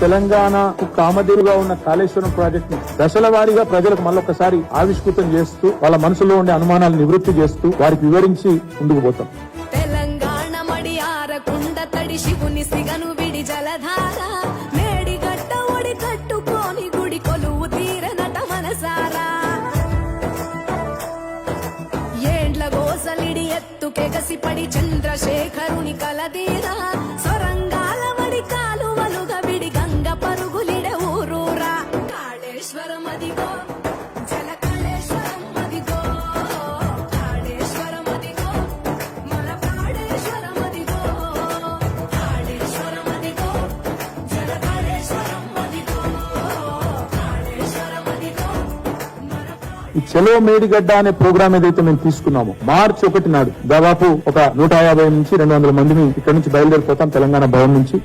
తెలంగాణకు కామధేనుగా ఉన్న కాళేశ్వరం ప్రాజెక్ట్ ను దశల వారీగా ప్రజలకు మళ్ళొకసారి ఆవిష్కృతం చేస్తూ వాళ్ళ మనసులో ఉండే అనుమానాలు నివృత్తి చేస్తూ వారికి వివరించి ముందుకు పోతాం. తెలంగాణ మడి ఆరకుండ తడి శివుని సిగను విడి జలధార మేడి గట్ట ఒడి కట్టుకోని గుడి కొలువు తీరనట మనసారా ఏండ్ల గోసలిడి ఎత్తుకెగసి పడి చంద్రశేఖరుని కలదీరా సొరంగాల వడి కాలువలుగా విడి గంగ పరుగులిడ ఊరూరా కాళేశ్వరం అదిగో జల కాళేశ్వరం అదిగో కాళేశ్వరం అదిగో మన కాళేశ్వరం అదిగో కాళేశ్వరం అదిగో జల కాళేశ్వరం అదిగో కాళేశ్వరం అదిగో ఈ చెలో మేడిగడ్డ అనే ప్రోగ్రామ్ ఏదైతే మేము తీసుకున్నామో మార్చి 1 నాడు దాదాపు ఒక 150 నుంచి 200 మందిని ఇక్కడ నుంచి బయలుదేరిపోతాం తెలంగాణ భవన్ నుంచి.